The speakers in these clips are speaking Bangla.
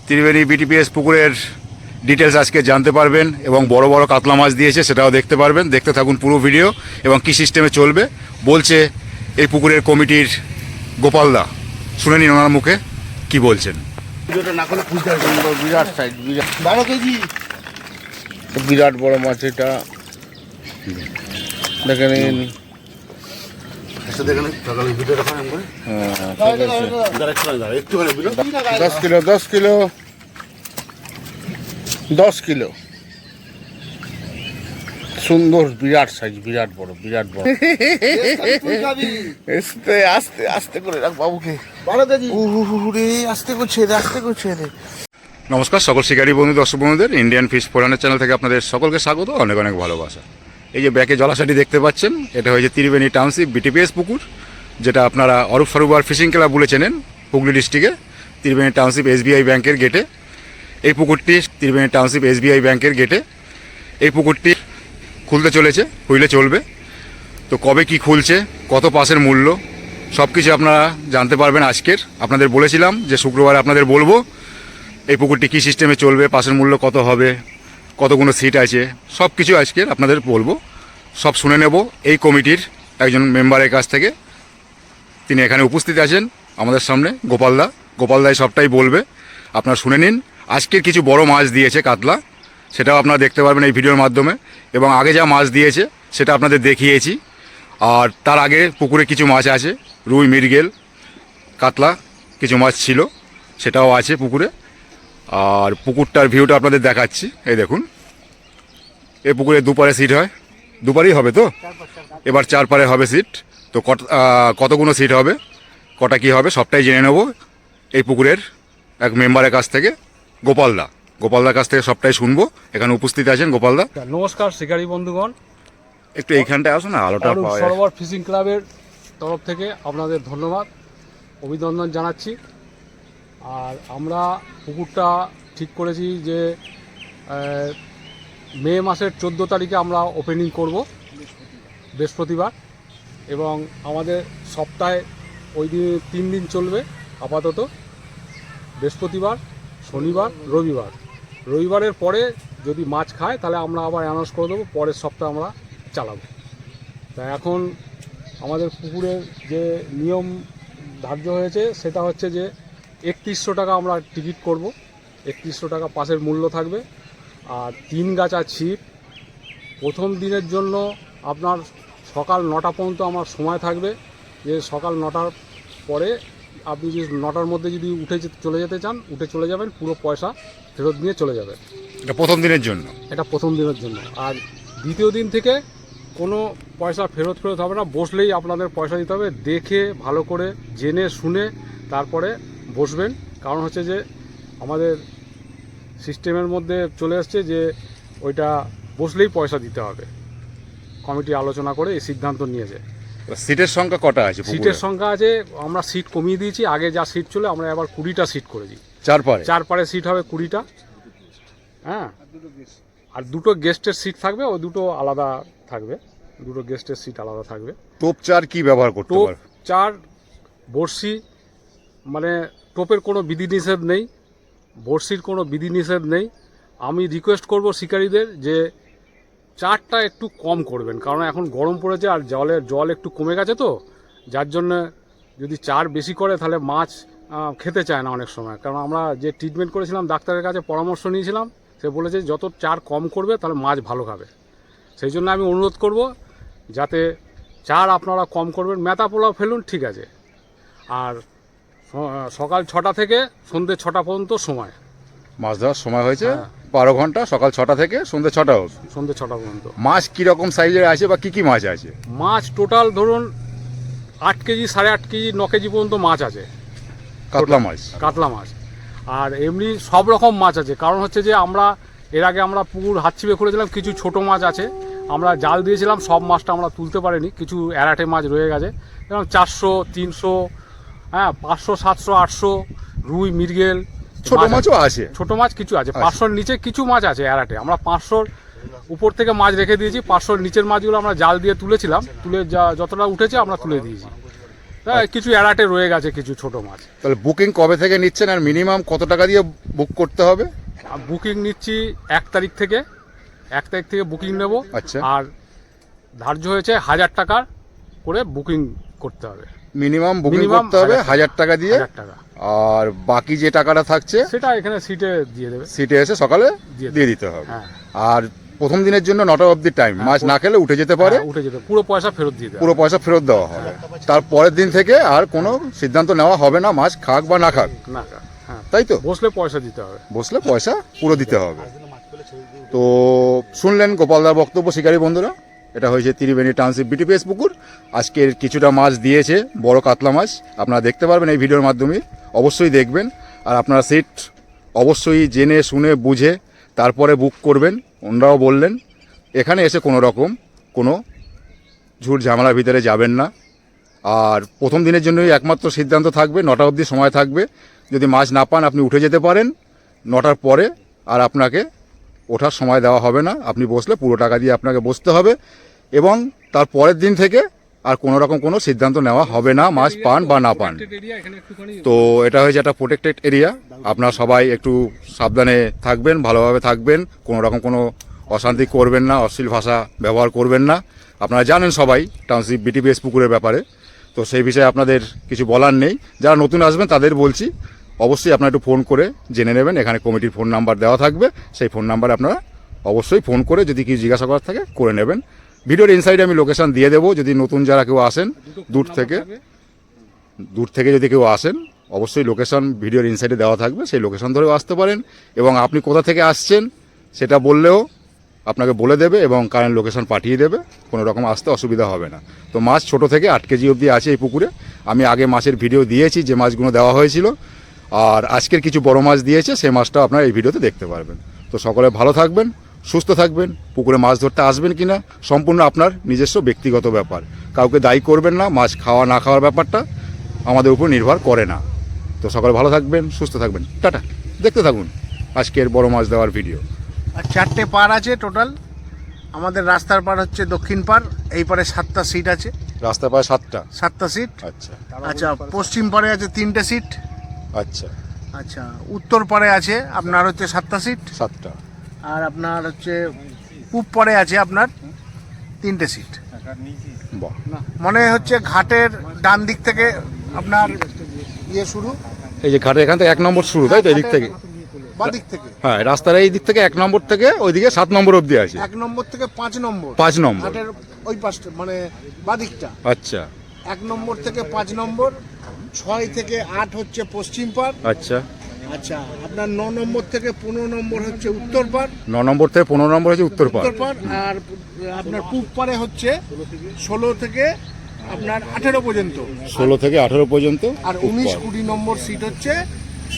ত্রিবেণী বিটিপিএস পুকুরের ডিটেলস আজকে জানতে পারবেন এবং বড় বড় কাতলা মাছ দিয়েছে সেটাও দেখতে পারবেন। দেখতে থাকুন পুরো ভিডিও এবং কী সিস্টেমে চলবে বলছে এই পুকুরের কমিটির গোপালদা। শুনে নিন ওনার মুখে কি বলছেন। বিরাট সাইজ, বিরাট 12 কেজি, বিরাট বড় মাছ এটা। দেখে নিন, 10 কিলো 10 কিলো সুন্দর, বিরাট সাইজ, বিরাট বড়, বিরাট বড়। আস্তে আস্তে আস্তে করে রাখ বাবুকে। 12 কেজি আস্তে করছে রে, আস্তে করছে রে। নমস্কার সকল শিকারী বন্ধু, দর্শক বন্ধুদের ইন্ডিয়ান ফিশ ফোরানের চ্যানেল থেকে আপনাদের সকলকে স্বাগত, অনেক অনেক ভালোবাসা। এই যে ব্যাকে জলাশয়টি দেখতে পাচ্ছেন, এটা হয়েছে ত্রিবেণী টাউনশিপ বিটিপিএস পুকুর, যেটা আপনারা অরূপ সরোবর ফিশিং ক্লাব বলে চেনেন হুগলি ডিস্ট্রিক্টে। ত্রিবেণী টাউনশিপ এসবিআই ব্যাংকের গেটে এই পুকুরটি, ত্রিবেণী টাউনশিপ এসবিআই ব্যাংকের গেটে এই পুকুরটি খুলতে চলেছে, খুললে চলবে। তো কবে কি খুলছে, কত পাসের মূল্য, সব কিছু আপনারা জানতে পারবেন আজকের। আপনাদের বলেছিলাম যে শুক্রবার আপনাদের বলবো এই পুকুরটি কী সিস্টেমে চলবে, পাসের মূল্য কত হবে, কতগুলো সিট আছে, সব কিছু আজকের আপনাদের বলবো। সব শুনে নেব এই কমিটির একজন মেম্বারের কাছ থেকে। তিনি এখানে উপস্থিত আছেন আমাদের সামনে, গোপালদাই সবটাই বলবে। আপনারা শুনে নিন। আজকের কিছু বড় মাছ দিয়েছে কাতলা, সেটাও আপনারা দেখতে পারবেন এই ভিডিওর মাধ্যমে। এবং আগে যা মাছ দিয়েছে সেটা আপনাদের দেখিয়েছি। আর তার আগে পুকুরে কিছু মাছ আছে, রুই, মৃগেল, কাতলা কিছু মাছ ছিল, সেটাও আছে পুকুরে। আর পুকুরটার ভিউটা আপনাদের দেখাচ্ছি। এই দেখুন, এই পুকুরে দুপারে সিট হয়, দুপারেই হবে তো, এবার 4 পারে হবে সিট। তো কতগুলো সিট হবে, কটা কি হবে, সবটাই জেনে নেব এই পুকুরের এক মেম্বারের কাছ থেকে, গোপালদার কাছ থেকে সবটাই শুনবো। এখানে উপস্থিত আছেন গোপালদা। নমস্কার শিকারী বন্ধুগণ, একটু এইখানটায় আসো না, আলোটা পাওয়া যায়। সরোবর ফিশিং ক্লাবের তরফ থেকে আপনাদের ধন্যবাদ, অভিনন্দন জানাচ্ছি। আর আমরা পুকুরটা ঠিক করেছি যে মে মাসের 14 তারিখে আমরা ওপেনিং করব, বৃহস্পতিবার। এবং আমাদের সপ্তাহে ওই দিন 3 দিন চলবে আপাতত, বৃহস্পতিবার, শনিবার, রবিবার। রবিবারের পরে যদি মাছ খায় তাহলে আমরা আবার অ্যানাউন্স করে দেবো, পরের সপ্তাহে আমরা চালাবো। তা এখন আমাদের পুকুরের যে নিয়ম ধার্য হয়েছে সেটা হচ্ছে যে 3100 টাকা আমরা টিকিট করব, 3100 টাকা পাসের মূল্য থাকবে। আর 3 গাছা ছিপ। প্রথম দিনের জন্য আপনার সকাল 9টা পর্যন্ত আমার সময় থাকবে, যে সকাল 9টার পরে আপনি যদি 9টার মধ্যে যদি চলে যেতে চান, উঠে চলে যাবেন, পুরো পয়সা ফেরত নিয়ে চলে যাবেন। এটা প্রথম দিনের জন্য, এটা প্রথম দিনের জন্য। আর দ্বিতীয় দিন থেকে কোনো পয়সা ফেরত হবে না, বসলেই আপনাদের পয়সা দিতে হবে। দেখে ভালো করে জেনে শুনে তারপরে বসবেন। কারণ হচ্ছে যে আমাদের সিস্টেমের মধ্যে চলে এসছে যে ওইটা বসলেই পয়সা দিতে হবে। কমিটি আলোচনা করে এই সিদ্ধান্ত নিয়েছে। সিটের সংখ্যা কটা আছে? সিটের সংখ্যা আছে, আমরা সিট কমিয়ে দিয়েছি। আগে যা সিট ছিল আমরা এবার 20টা সিট করেছি। 4 পারে সিট হবে 20টা, হ্যাঁ। আর 2টো গেস্টের সিট থাকবে, ও 2টো আলাদা থাকবে, 2টো গেস্টের সিট আলাদা থাকবে। টোপ 4 কি ব্যবহার করতে পারে? টোপ 4 বড়শি, মানে টোপের কোনো বিধিনিষেধ নেই, বড়শির কোনো বিধিনিষেধ নেই। আমি রিকোয়েস্ট করব শিকারীদের যে 4টা একটু কম করবেন, কারণ এখন গরম পড়েছে আর জল একটু কমে গেছে, তো যার জন্য যদি 4 বেশি করে তাহলে মাছ খেতে চায় না অনেক সময়। কারণ আমরা যে ট্রিটমেন্ট করেছিলাম, ডাক্তারের কাছে পরামর্শ নিয়েছিলাম, সে বলেছে যত 4 কম করবে তাহলে মাছ ভালো খাবে। সেই জন্য আমি অনুরোধ করব যাতে 4 আপনারা কম করবেন। মেথা পোলাও ফেলুন, ঠিক আছে। আর সকাল 6টা থেকে সন্ধ্যে 6টা পর্যন্ত সময়, মাছ ধরার সময় হয়েছে 12 ঘন্টা, সকাল 6টা থেকে সন্ধ্যে 6টা অবধি। সন্ধ্যে 6টা পর্যন্ত। মাছ কীরকম সাইজের আছে বা কী মাছ আছে? মাছ টোটাল ধরুন 8 কেজি, 8.5 কেজি, 9 কেজি পর্যন্ত মাছ আছে, কাতলা মাছ। আর এমনি সব রকম মাছ আছে। কারণ হচ্ছে যে আমরা এর আগে আমরা পুকুর হাতছিপে করেছিলাম, কিছু ছোট মাছ আছে, আমরা জাল দিয়েছিলাম, সব মাছটা আমরা তুলতে পারিনি, কিছু অ্যারাটে মাছ রয়ে গেছে, যেমন 400, 300, হ্যাঁ, 500, 700, 800 রুই, মৃগেল, ছোট মাছও আছে, ছোট মাছ কিছু আছে। 500-র নিচে কিছু মাছ আছে অ্যারাটে। আমরা 500-র উপর থেকে মাছ রেখে দিয়েছি, 500-র নিচের মাছগুলো আমরা জাল দিয়ে তুলেছিলাম, তুলে যতটা উঠেছে আমরা তুলে দিয়েছি। কিছু এড়াটে রয়ে গেছে, কিছু ছোট মাছ। তাহলে বুকিং কবে থেকে নিচ্ছেন আর মিনিমাম কত টাকা দিয়ে বুক করতে হবে? বুকিং নিচ্ছি 1 তারিখ থেকে বুকিং নেব। আচ্ছা। আর ধার্য হয়েছে 1000 টাকার করে বুকিং করতে হবে। মিনিমাম বুকিং Minimum করতে হবে 1000 টাকা দিয়ে। 1000 টাকা। আর বাকি যে টাকাটা থাকছে সেটা এখানে সিটে দিয়ে দেবে। সিটে এসে সকালে দিয়ে দিতে হবে। হ্যাঁ। আর প্রথম দিনের জন্য 9টা অবধি টাইম, মাছ না খেলে উঠে যেতে পারে। উঠে যেতে, পুরো পয়সা ফেরত দিয়ে দেবে। পুরো পয়সা ফেরত দেওয়া হবে। তারপরের দিন থেকে আর কোনো সিদ্ধান্ত নেওয়া হবে না মাছ খাক বা না খাক, না, হ্যাঁ, তাই তো? বসলে পয়সা দিতে হবে। বসলে পয়সা পুরো দিতে হবে। তো শুনলেন গোপালদার বক্তব্য শিকারী বন্ধুরা। এটা হয়েছে ত্রিবেণী টাউনশিপ বিটিপিএস পুকুর। আজকের কিছুটা মাছ দিয়েছে, বড় কাতলা মাছ। আপনারা দেখতে পারবেন এই ভিডিওর মাধ্যমে, অবশ্যই দেখবেন। আর আপনারা সিট অবশ্যই জেনে শুনে বুঝে তারপরে বুক করবেন। ওনারাও বললেন এখানে এসে কোনো রকম কোনো ঝুট ঝামেলার ভিতরে যাবেন না। আর প্রথম দিনের জন্যই একমাত্র সিদ্ধান্ত থাকবে, 9টা অবধি সময় থাকবে। যদি মাছ না পান আপনি উঠে যেতে পারেন 9টার পরে, আর আপনাকে ওঠার সময় দেওয়া হবে না। আপনি বসলে পুরো টাকা দিয়ে আপনাকে বসতে হবে, এবং তার পরের দিন থেকে আর কোনো রকম কোনো সিদ্ধান্ত নেওয়া হবে না মাছ পান বা না পান। তো এটা হয়েছে একটা প্রোটেক্টেড এরিয়া। আপনারা সবাই একটু সাবধানে থাকবেন, ভালোভাবে থাকবেন, কোনো রকম কোনো অশান্তি করবেন না, অশ্লীল ভাষা ব্যবহার করবেন না। আপনারা জানেন সবাই টাউনশিপ বিটিপিএস পুকুরের ব্যাপারে, তো সেই বিষয়ে আপনাদের কিছু বলার নেই। যারা নতুন আসবেন তাদের বলছি, অবশ্যই আপনারা একটু ফোন করে জেনে নেবেন। এখানে কমিটির ফোন নাম্বার দেওয়া থাকবে, সেই ফোন নাম্বারে আপনারা অবশ্যই ফোন করে যদি কিছু জিজ্ঞাসা করার থাকে করে নেবেন। ভিডিওর ইনসাইডে আমি লোকেশন দিয়ে দেবো, যদি নতুন যারা কেউ আসেন দূর থেকে যদি কেউ আসেন, অবশ্যই লোকেশন ভিডিওর ইনসাইডে দেওয়া থাকবে, সেই লোকেশন ধরেও আসতে পারেন। এবং আপনি কোথা থেকে আসছেন সেটা বললেও আপনাকে বলে দেবে এবং কারেন্ট লোকেশন পাঠিয়ে দেবে, কোনো রকম আসতে অসুবিধা হবে না। তো মাছ ছোট থেকে 8 কেজি অবধি আছে এই পুকুরে। আমি আগে মাছের ভিডিও দিয়েছি, যে মাছগুলো দেওয়া হয়েছিল। আর আজকের কিছু বড় মাছ দিয়েছে, সেই মাছটাও আপনারা এই ভিডিওতে দেখতে পারবেন। তো সকলে ভালো থাকবেন, সুস্থ থাকবেন। পুকুরে মাছ ধরতে আসবেন কিনা সম্পূর্ণ আপনার নিজস্ব ব্যক্তিগত ব্যাপার, কাউকে দায়ী করবেন না। মাছ খাওয়া না খাওয়ার ব্যাপারটা আমাদের উপর নির্ভর করে না। তো সকলে ভালো থাকবেন, সুস্থ থাকবেন। টাটা। দেখতে থাকুন আজকের বড় মাছ দেওয়ার ভিডিও। আর 4টে পার আছে টোটাল। আমাদের রাস্তার পার হচ্ছে দক্ষিণ পার, এই পারে 7টা সিট আছে। রাস্তা পায় 7টা সিট। আচ্ছা আচ্ছা, পশ্চিম পারে আছে 3টে সিট। আচ্ছা আচ্ছা, উত্তর পারে আছে আপনার হচ্ছে 7টা সিট। 7টা। আর আপনার হচ্ছে পূব পারে আছে আপনার 3টে সিট। বাহ। মনে হচ্ছে ঘাটের ডান দিক থেকে আপনার শুরু, এই যে ঘাটের এখান থেকে 1 নম্বর শুরু, তাই তো? এই দিক থেকে, বা দিক থেকে। হ্যাঁ, রাস্তার এই দিক থেকে 1 নম্বর থেকে ওইদিকে 7 নম্বর অবধি আছে। 1 নম্বর থেকে 5 নম্বর। 5 নম্বর ঘাটের ওই পাশটা মানে বা দিকটা। আচ্ছা 1 নম্বর থেকে 5 নম্বর, 6 থেকে 8 হচ্ছে পশ্চিম পার। আচ্ছা। আচ্ছা, আপনার 9 নম্বর থেকে 15 নম্বর হচ্ছে উত্তর পার। 9 নম্বর থেকে 15 নম্বর হচ্ছে উত্তর পার। আর আপনার পূব পারে হচ্ছে 16 থেকে আপনার 18 পর্যন্ত। 16 থেকে 18 পর্যন্ত। আর 19-20 নম্বর সিট হচ্ছে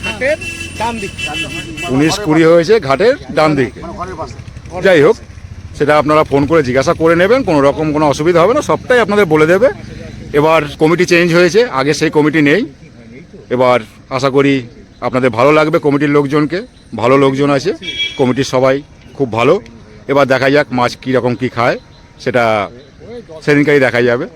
ঘাটের ডান দিক। 19-20 হয়েছে ঘাটের ডান দিকে। যাই হোক, সেটা আপনারা ফোন করে জিজ্ঞাসা করে নেবেন, কোনো রকম কোনো অসুবিধা হবে না, সবটাই আপনাদের বলে দেবে। এবার কমিটি চেঞ্জ হয়েছে, আগে সেই কমিটি নেই। এবার আশা করি আপনাদের ভালো লাগবে। কমিটির লোকজনকে, ভালো লোকজন আছে কমিটির, সবাই খুব ভালো। এবার দেখা যাক মাছ কীরকম কী খায়, সেটা সেদিনকারই দেখা যাবে।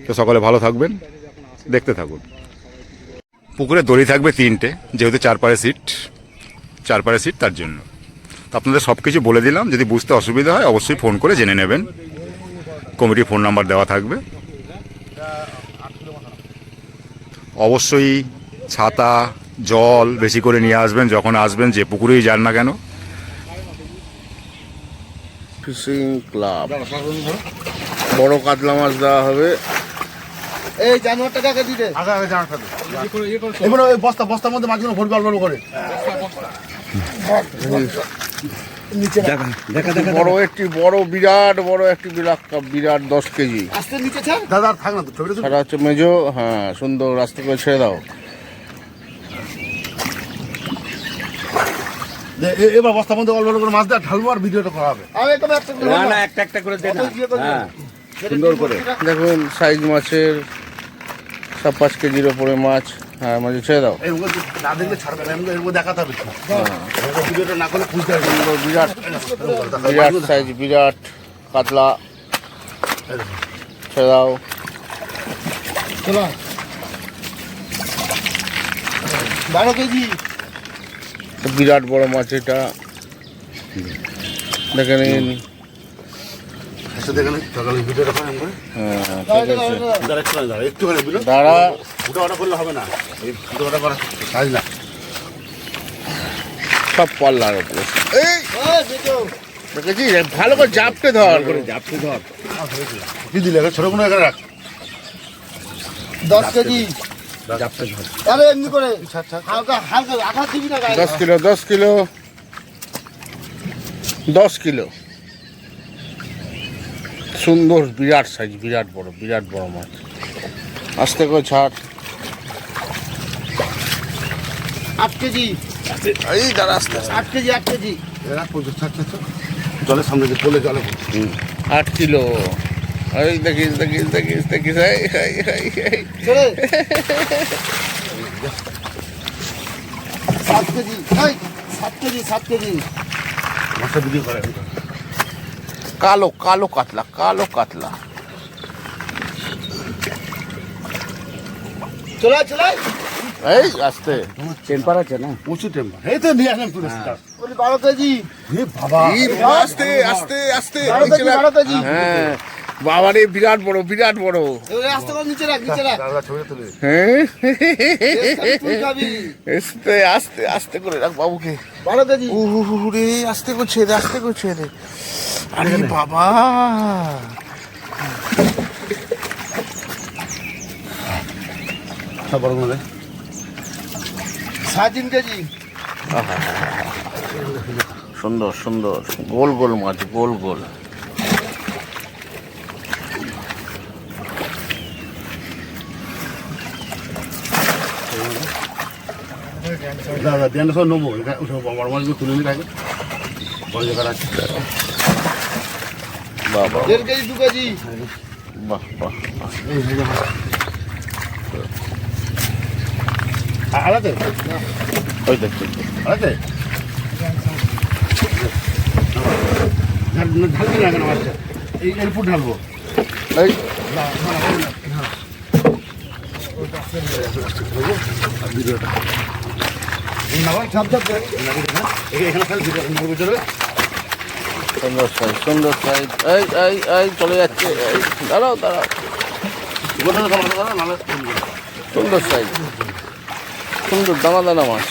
তো সকলে ভালো থাকবেন, দেখতে থাকুন। পুকুরে দড়ি থাকবে 3টে, যেহেতু চারপাড়ে সিট তার জন্য। তো আপনাদের সব কিছু বলে দিলাম, যদি বুঝতে অসুবিধা হয় অবশ্যই ফোন করে জেনে নেবেন। কমিটির ফোন নাম্বার দেওয়া থাকবে। অবশ্যই ছাতা জল বেশি করে নিয়ে আসবেন যখন আসবেন, যে পুকুরেই যান না কেন। ফিশিং ক্লাব বড় কাতলা মাছ দেওয়া হবে। এই জানোয়ারটা কাকে দিতে? আগে জানোয়ারটা দে। এগুলো ওই বস্তার মধ্যে মাছগুলো ভরবে অল্প করে। নিচে দেখা বিরাট 10 কেজি। আস্তে নিচে ছাড় দাদা, থাক না তো ছবিটা। সারা হচ্ছে মেজো, হ্যাঁ সুন্দর, রাস্তা করে ছেড়ে দাও। এবার বস্তার মধ্যে অল্প করে মাছ দেওয়া ঢালবো আর ভিডিওটা করা হবে। একটা করে দে না, হ্যাঁ সুন্দর করে। দেখুন সাইজ মাছের 5 কেজির ওপরে মাছ। হ্যাঁ মাছ ছেড়ে দাও। না দেখলে ছাড়বে না, এর দেখাতে হবে। ভিডিওটা না করলে বুঝতে হবে। বিরাট সাইজ, বিরাট কাতলা। ছেড়ে দাও। 12 কেজি। বিরাট বড় মাছ এটা, দেখে নিন। আচ্ছা দেখেন সকালে ভিডিওটা করেন করে একটুখানি বিলো দাঁড়া, ওটা করলে হবে না, এই ভিডিওটা করা কাজ না। সব পাল্লার উপরে। এই দেখেছি, ভালো করে জাপটে ধর, জাপতে ধর কি দিলে ছোট কোনো এখানে রাখ। 10 কেজি। জাপতে ধর আরে এমনি করে হালকা হালকা আঘাত দিবি না গায়ে। 10 কিলো 10 কিলো 10 কিলো। সুন্দর বিরাট সাইজ, বিরাট বড় মাছ। আস্তে করে ছাড়। 8 কেজি। এই দাঁড়া, আস্তে 8 কেজি 8 কেজি। রাখ জলের সামনে যে পড়লে জলে 8 কিলো। এই দেখিস দেখিস দেখিস দেখিস, এই এই এই এই 7 কেজি। এই 7 কেজি 7 কেজি। মাছটা ভিডিও করে কালো কালো কাতলা, কালো কাতলা। চলা চলা। এই আস্তে, টেম্পার আছে না? প্রচুর টেম্পার। এই তো নিয়ে আসলাম পুরস্কার। 12 কেজি। বাবা আস্তে আস্তে আস্তে। 12 কেজি। হ্যাঁ বাবা রে, বিরাট বড় বিরাট বড়। আস্তে করে নিচে রাখ, নিচে রাখ। ছবি তুলি। হ্যাঁ আস্তে আস্তে আস্তে করে রাখ বাবুকে। 12 কেজি। রে আস্তে করে ছেড়ে, আস্তে করে ছেড়ে। আরে বাবা, সব বড় করে 3.5 কেজি। সুন্দর সুন্দর গোল গোল মাছ, গোল গোল। দাদা দেন সব নেবো, বড় মাছগুলো তুলে নিয়ে থাকে বড় জায়গা আছে। বাবা 1.5 কেজি 2 কেজি। বাহ বাহ। আলাদা ওই দেখছি আলাদা ঢালবি না কেন মাছটা? এই এরপর ঢালবো। এই ভিডিওটা এখানে খালি ভিডিও চলবে। সুন্দর সাইজ, সুন্দর সাইজ। এই এই এই চলে যাচ্ছে। এই দাঁড়াও দাঁড়াও। সুন্দর সাইজ, সুন্দর দানা দানা মাছ।